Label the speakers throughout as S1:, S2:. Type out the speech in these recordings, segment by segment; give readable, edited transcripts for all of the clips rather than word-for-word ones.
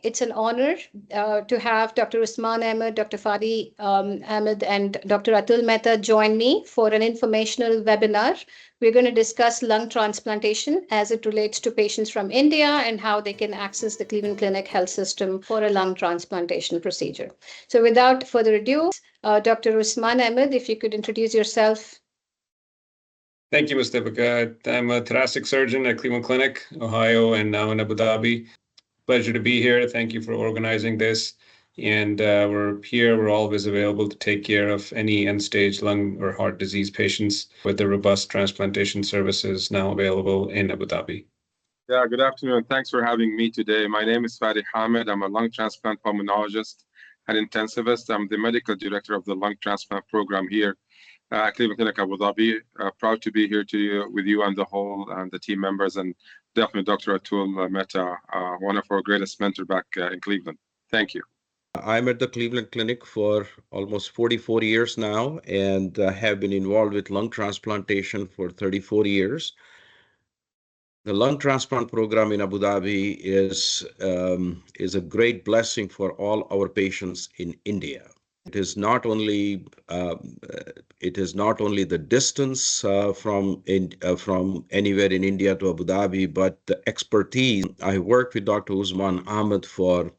S1: it's an honor to have Dr. Usman Ahmad, Dr. Fadi Hamed, and Dr. Atul Mehta join me for an informational webinar. We're going to discuss lung transplantation as it relates to patients from India and how they can access the Cleveland Clinic health system for a lung transplantation procedure. So without further ado, Dr. Usman Ahmad, if you could introduce yourself.
S2: Thank you, Ms. Deepika. I'm a thoracic surgeon at Cleveland Clinic, Ohio, and now in Abu Dhabi. Pleasure to be here. Thank you for organizing this. And we're always available to take care of any end-stage lung or heart disease patients with the robust transplantation services now available in Abu Dhabi.
S3: Yeah, good afternoon. Thanks for having me today. My name is Fadi Hamed. I'm a lung transplant pulmonologist and intensivist. I'm the medical director of the lung transplant program here at Cleveland Clinic Abu Dhabi. Proud to be here with you and the team members, and definitely Dr. Atul Mehta, one of our greatest mentors back in Cleveland. Thank you.
S4: I'm at the Cleveland Clinic for almost 44 years now, and have been involved with lung transplantation for 34 years. The lung transplant program in Abu Dhabi is a great blessing for all our patients in India. It is not only the distance from anywhere in India to Abu Dhabi, but the expertise. I worked with Dr. Usman Ahmad for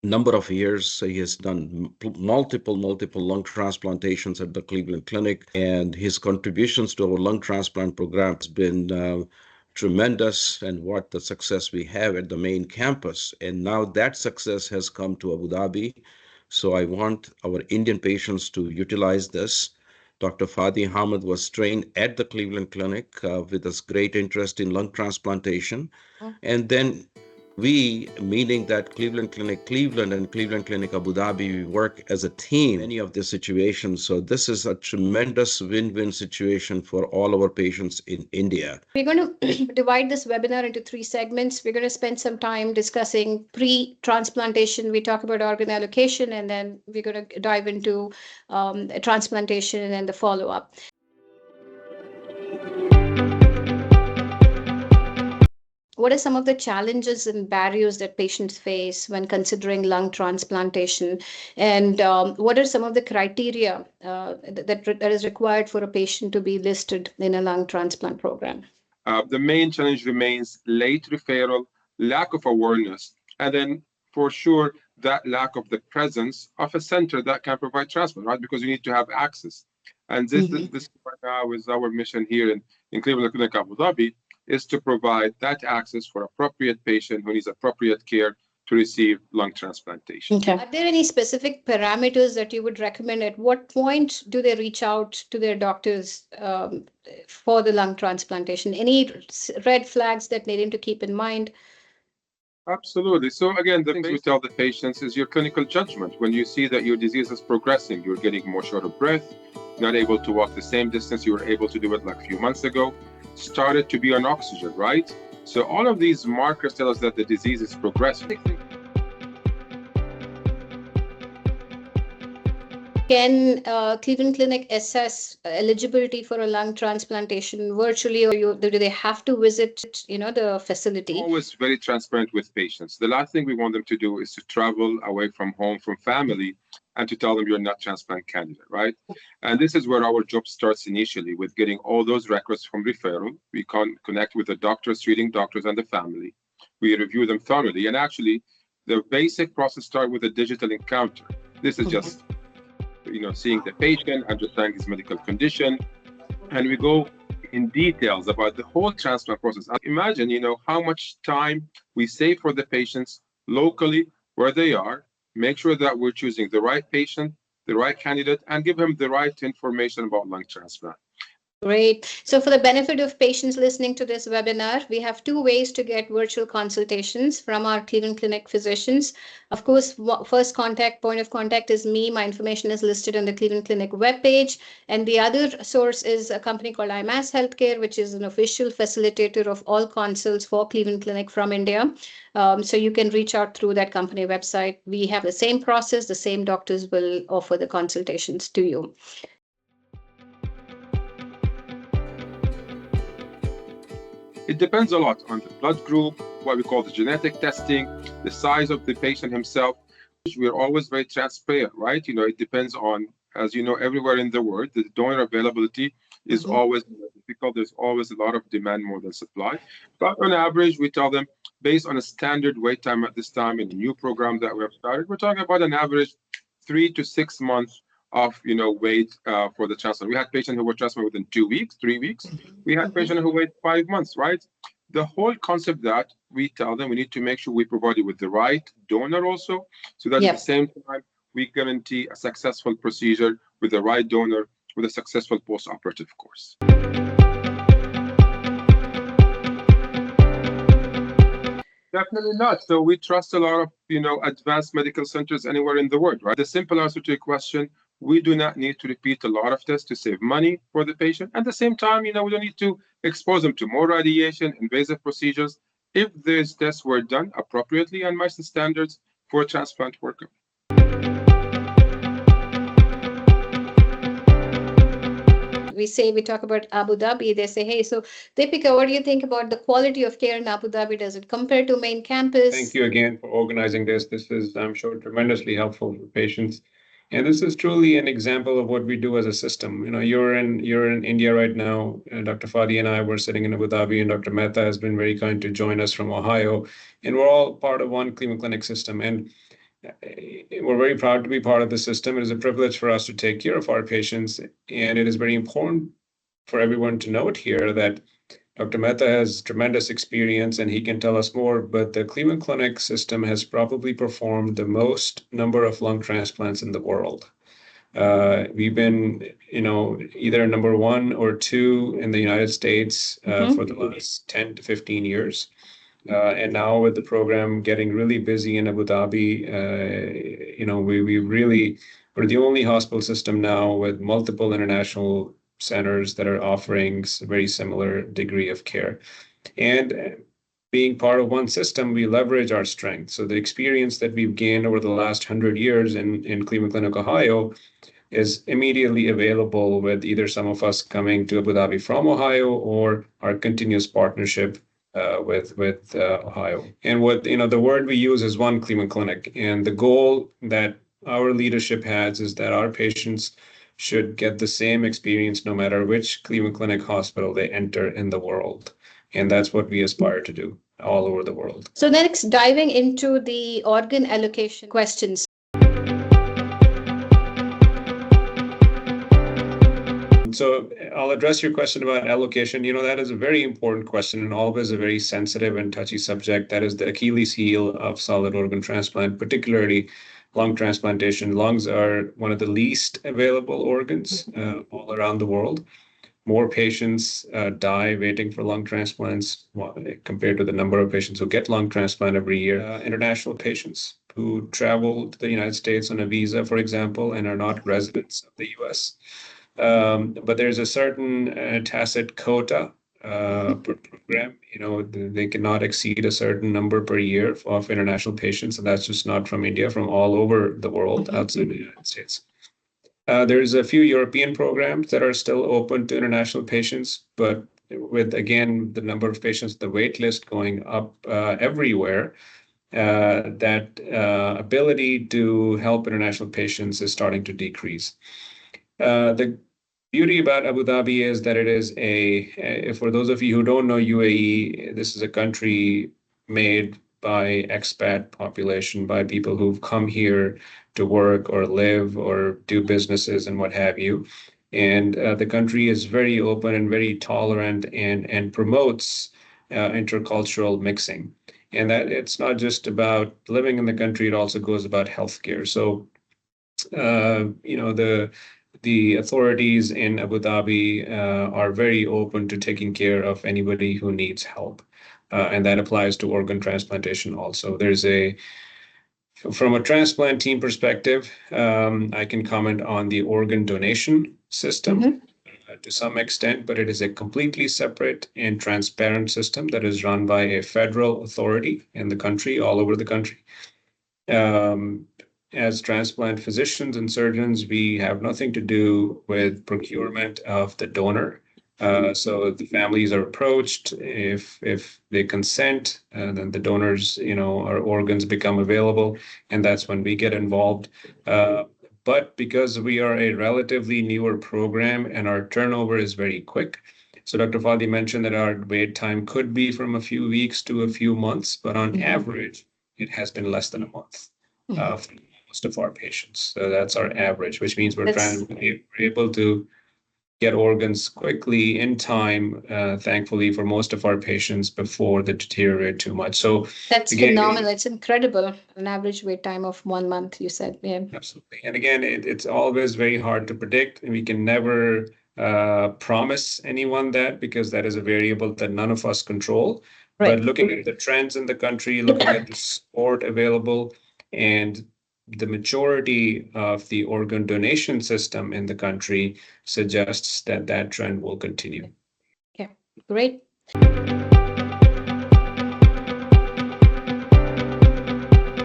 S4: a number of years. He has done multiple lung transplantations at the Cleveland Clinic, and his contributions to our lung transplant program has been tremendous, and what the success we have at the main campus. And now that success has come to Abu Dhabi. So I want our Indian patients to utilize this. Dr. Fadi Hamed was trained at the Cleveland Clinic with this great interest in lung transplantation. And then we, meaning that Cleveland Clinic Cleveland and Cleveland Clinic Abu Dhabi, we work as a team in many of the situations. So this is a tremendous win-win situation for all our patients in India.
S1: We're going to divide this webinar into 3 segments. We're going to spend some time discussing pre-transplantation. We talk about organ allocation, and then we're going to dive into transplantation and the follow-up. What are some of the challenges and barriers that patients face when considering lung transplantation? And what are some of the criteria that is required for a patient to be listed in a lung transplant program?
S3: The main challenge remains late referral, lack of awareness, and then for sure that lack of the presence of a center that can provide transplant, right? Because you need to have access. And this right now is our mission here in Cleveland Clinic Abu Dhabi, is to provide that access for appropriate patient who needs appropriate care to receive lung transplantation.
S1: Okay. Are there any specific parameters that you would recommend? At what point do they reach out to their doctors for the lung transplantation? Any red flags that they need to keep in mind?
S3: Absolutely. So again, the things we tell the patients is your clinical judgment. When you see that your disease is progressing, you're getting more short of breath, not able to walk the same distance you were able to do it like a few months ago, started to be on oxygen, right? So all of these markers tell us that the disease is progressing.
S1: Can Cleveland Clinic assess eligibility for a lung transplantation virtually, or do they have to visit, the facility?
S3: Always very transparent with patients. The last thing we want them to do is to travel away from home, from family, and to tell them you're not transplant candidate, right? And this is where our job starts initially, with getting all those records from referral. We can connect with the doctors, treating doctors, and the family. We review them thoroughly. And actually, the basic process starts with a digital encounter. This is just seeing the patient, understanding his medical condition, and we go in details about the whole transplant process. Imagine, how much time we save for the patients locally where they are, make sure that we're choosing the right patient, the right candidate, and give him the right information about lung transplant.
S1: Great. So for the benefit of patients listening to this webinar, we have 2 ways to get virtual consultations from our Cleveland Clinic physicians. Of course, first point of contact is me. My information is listed on the Cleveland Clinic webpage. And the other source is a company called IMAS Healthcare, which is an official facilitator of all consults for Cleveland Clinic from India. So you can reach out through that company website. We have the same process. The same doctors will offer the consultations to you.
S3: It depends a lot on the blood group, what we call the genetic testing, the size of the patient himself. We're always very transparent, right? It depends on, as you know, everywhere in the world, the donor availability is always difficult. There's always a lot of demand more than supply. But on average, we tell them, based on a standard wait time at this time in the new program that we have started, we're talking about an average 3 to 6 months of wait for the transplant. We had patients who were transplanted within 2 weeks, 3 weeks. We had patients who wait 5 months, right? The whole concept that we tell them we need to make sure we provide you with the right donor also, so that at the same time we guarantee a successful procedure with the right donor with a successful post-operative course. Definitely not. So we trust a lot of advanced medical centers anywhere in the world, right? The simple answer to your question, we do not need to repeat a lot of tests to save money for the patient. At the same time, we don't need to expose them to more radiation, invasive procedures, if these tests were done appropriately and match the standards for a transplant workup.
S1: We talk about Abu Dhabi, they say, hey, so Deepika, what do you think about the quality of care in Abu Dhabi? Does it compare to main campus?
S2: Thank you again for organizing this. This is, I'm sure, tremendously helpful for patients. And this is truly an example of what we do as a system. You're in India right now. Dr. Fadi and I were sitting in Abu Dhabi, and Dr. Mehta has been very kind to join us from Ohio. And we're all part of one Cleveland Clinic system. And we're very proud to be part of the system. It is a privilege for us to take care of our patients. And it is very important for everyone to note here that Dr. Mehta has tremendous experience and he can tell us more, but the Cleveland Clinic system has probably performed the most number of lung transplants in the world. We've been, either number 1 or 2 in the United States for the last 10 to 15 years. And now with the program getting really busy in Abu Dhabi, we're the only hospital system now with multiple international centers that are offering a very similar degree of care. And being part of one system, we leverage our strength. So the experience that we've gained over the last 100 years in Cleveland Clinic, Ohio, is immediately available with either some of us coming to Abu Dhabi from Ohio or our continuous partnership with Ohio. And what the word we use is one Cleveland Clinic. And the goal that our leadership has is that our patients should get the same experience no matter which Cleveland Clinic hospital they enter in the world. And that's what we aspire to do all over the world.
S1: So next, diving into the organ allocation questions.
S2: So I'll address your question about allocation. That is a very important question and always a very sensitive and touchy subject. That is the Achilles heel of solid organ transplant, particularly lung transplantation. Lungs are one of the least available organs all around the world. More patients die waiting for lung transplants compared to the number of patients who get lung transplant every year. International patients who travel to the United States on a visa, for example, and are not residents of the U.S. But there's a certain tacit quota per program. They cannot exceed a certain number per year of international patients, and that's just not from India, from all over the world outside the United States. There's a few European programs that are still open to international patients, but with, again, the number of patients, the wait list going up everywhere, that ability to help international patients is starting to decrease. The beauty about Abu Dhabi is that it is for those of you who don't know UAE, this is a country made by expat population, by people who've come here to work or live or do businesses and what have you. And the country is very open and very tolerant and promotes intercultural mixing. And that it's not just about living in the country, it also goes about healthcare. So, the authorities in Abu Dhabi are very open to taking care of anybody who needs help. And that applies to organ transplantation also. From a transplant team perspective, I can comment on the organ donation system to some extent, but it is a completely separate and transparent system that is run by a federal authority in the country, all over the country. As transplant physicians and surgeons, we have nothing to do with procurement of the donor. So the families are approached. If they consent, then the donors, our organs become available, and that's when we get involved. But because we are a relatively newer program and our turnover is very quick, so Dr. Fadi mentioned that our wait time could be from a few weeks to a few months, but on average, it has been less than a month for most of our patients. So that's our average, which means we're able to get organs quickly in time, thankfully, for most of our patients before they deteriorate too much. So
S1: that's
S2: again,
S1: phenomenal. It's incredible. An average wait time of 1 month, you said. Yeah.
S2: Absolutely. And again, it's always very hard to predict, and we can never promise anyone that because that is a variable that none of us control.
S1: Right.
S2: But looking at the trends in the country, looking at the support available, and the majority of the organ donation system in the country suggests that that trend will continue.
S1: Yeah, great.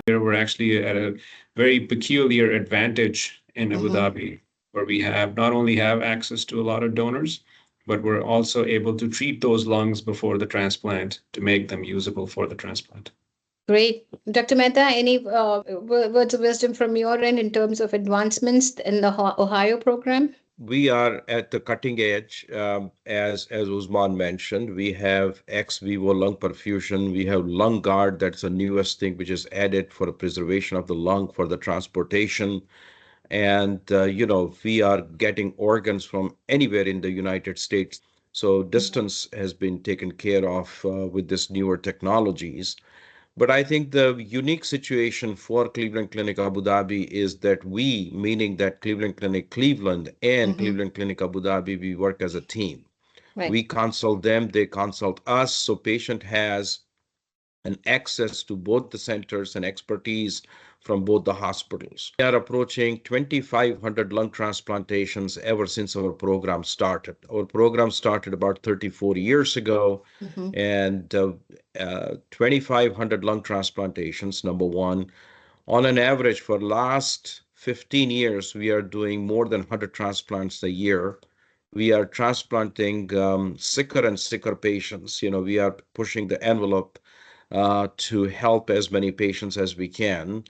S2: Here we're actually at a very peculiar advantage in Abu Dhabi, where we not only have access to a lot of donors, but we're also able to treat those lungs before the transplant to make them usable for the transplant.
S1: Great. Dr. Mehta, any words of wisdom from your end in terms of advancements in the Ohio program?
S4: We are at the cutting edge. As Usman mentioned, we have ex vivo lung perfusion. We have lung guard. That's the newest thing which is added for the preservation of the lung for the transportation. And, we are getting organs from anywhere in the United States. So distance has been taken care of with this newer technologies. But I think the unique situation for Cleveland Clinic Abu Dhabi is that we, meaning that Cleveland Clinic Cleveland and Cleveland Clinic Abu Dhabi, we work as a team.
S1: Right.
S4: We consult them, they consult us. So patient has an access to both the centers and expertise from both the hospitals. We are approaching 2,500 lung transplantations ever since our program started. Our program started about 34 years ago, and 2,500 lung transplantations, number one. On an average, for last 15 years, we are doing more than 100 transplants a year. We are transplanting sicker and sicker patients. We are pushing the envelope to help as many patients as we can.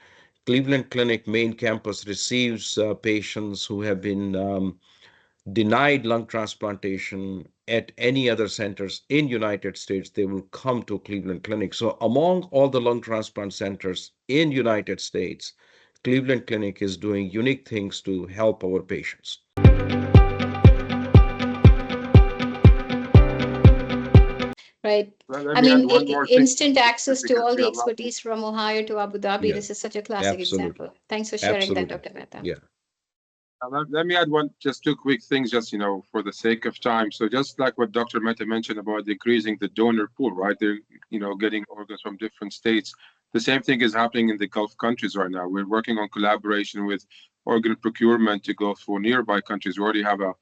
S4: Cleveland Clinic main campus receives patients who have been denied lung transplantation at any other centers in United States. They will come to Cleveland Clinic. So among all the lung transplant centers in United States, Cleveland Clinic is doing unique things to help our patients.
S1: Right.
S3: Well,
S1: I mean,
S3: one more thing.
S1: instant access to all the expertise from Ohio to Abu Dhabi.
S4: Yeah.
S1: This is such a classic example. Thanks for sharing that, Dr. Mehta.
S4: Yeah.
S3: Let me add just two quick things, just for the sake of time. So just like what Dr. Mehta mentioned about decreasing the donor pool, right? They're getting organs from different states. The same thing is happening in the Gulf countries right now. We're working on collaboration with organ procurement to go for nearby countries. We already have a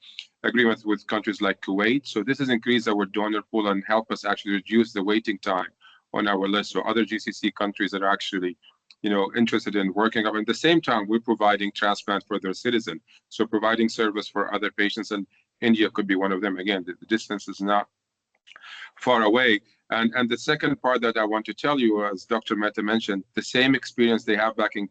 S3: agreement with countries like Kuwait. So this has increased our donor pool and help us actually reduce the waiting time on our list. So other GCC countries that are actually interested in working up. At the same time, we're providing transplant for their citizen. So providing service for other patients, and India could be one of them. Again, the distance is not far away. And the second part that I want to tell you, as Dr. Mehta mentioned, the same experience they have back in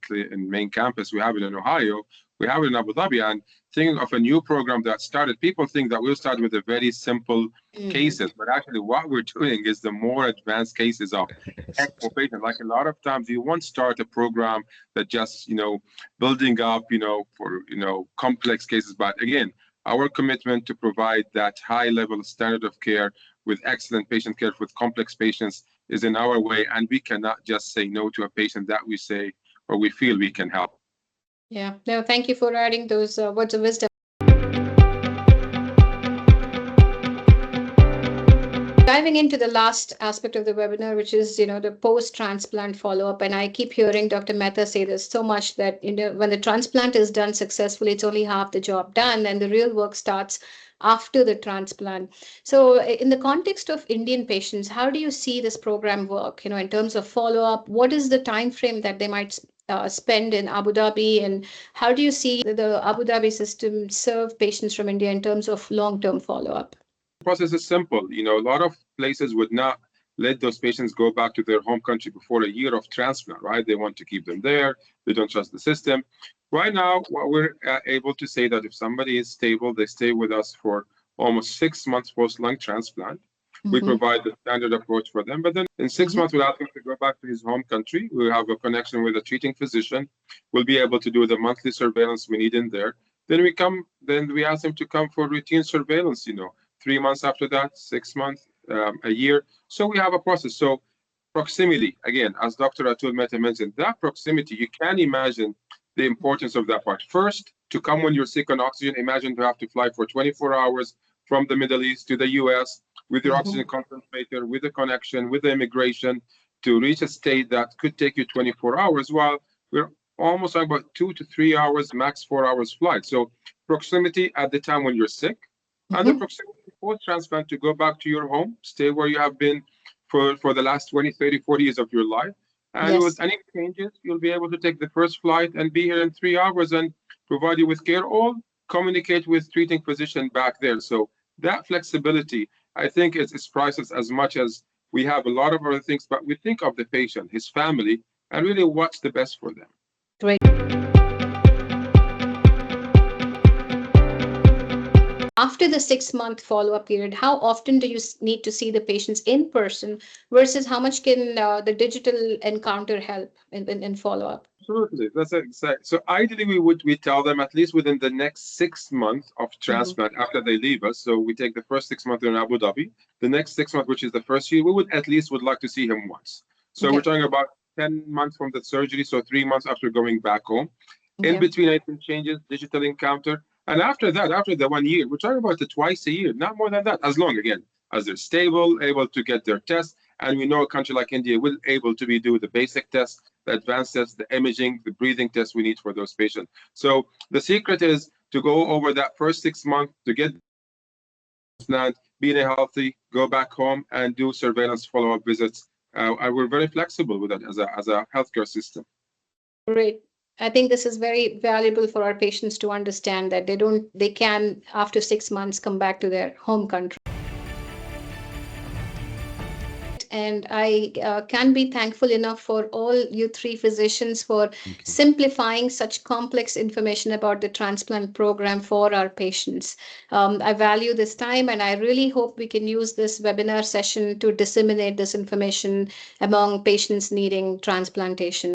S3: main campus, we have it in Ohio, we have it in Abu Dhabi. And thinking of a new program that started, people think that we'll start with the very simple cases, but actually what we're doing is the more advanced cases of ECMO patients. Like a lot of times you won't start a program that just, building up, for, complex cases. But again, our commitment to provide that high level standard of care with excellent patient care with complex patients is in our way. And we cannot just say no to a patient that we say or we feel we can help.
S1: Yeah, no, thank you for adding those words of wisdom. Diving into the last aspect of the webinar, which is, the post-transplant follow-up. And I keep hearing Dr. Mehta say this so much that, when the transplant is done successfully, it's only half the job done, and the real work starts after the transplant. So in the context of Indian patients, how do you see this program work, in terms of follow-up? What is the time frame that they might spend in Abu Dhabi, and how do you see the Abu Dhabi system serve patients from India in terms of long-term follow-up?
S3: process is simple. You know, a lot of places would not let those patients go back to their home country before a year of transplant, right? They want to keep them there. They don't trust the system. Right now, what we're able to say that if somebody is stable, they stay with us for almost 6 months post-lung transplant. We provide the standard approach for them, but then in 6 months, we'll ask him to go back to his home country. We'll have a connection with a treating physician. We'll be able to do the monthly surveillance we need in there. Then we ask him to come for routine surveillance, you know, 3 months after that, 6 months, a year. So we have a process. So proximity, again, as Dr. Atul Mehta mentioned, that proximity, you can imagine the importance of that part. First, to come when you're sick on oxygen, imagine to have to fly for 24 hours from the Middle East to the US with your oxygen concentrator, with the connection, with the immigration, to reach a state that could take you 24 hours, while we're almost talking about 2 to 3 hours, max 4 hours flight. So proximity at the time when you're sick, and the proximity post-transplant to go back to your home, stay where you have been for the last 20, 30, 40 years of your life. And with any changes, you'll be able to take the first flight and be here in 3 hours and provide you with care, or communicate with treating physician back there. So that flexibility, I think, is priceless, as much as we have a lot of other things, but we think of the patient, his family, and really what's the best for them.
S1: Great. After the 6-month follow-up period, how often do you need to see the patients in person versus how much can the digital encounter help in follow-up?
S3: Absolutely, that's exact. So ideally, we tell them at least within the next 6 months of transplant after they leave us. So we take the first 6 months in Abu Dhabi. The next 6 months, which is the first year, we would like to see him once. So we're talking about 10 months from the surgery, so 3 months after going back home. In between, anything changes, digital encounter. And after that, after the 1 year, we're talking about it twice a year, not more than that, as long, again, as they're stable, able to get their tests. And we know a country like India will able to do the basic tests, the advanced tests, the imaging, the breathing tests we need for those patients. So the secret is to go over that first 6 months to get transplant, being healthy, go back home and do surveillance follow-up visits. And we're very flexible with that as a healthcare system.
S1: Great. I think this is very valuable for our patients to understand that they can, after 6 months, come back to their home country. And I can be thankful enough for all you 3 physicians for simplifying such complex information about the transplant program for our patients. I value this time, and I really hope we can use this webinar session to disseminate this information among patients needing transplantation.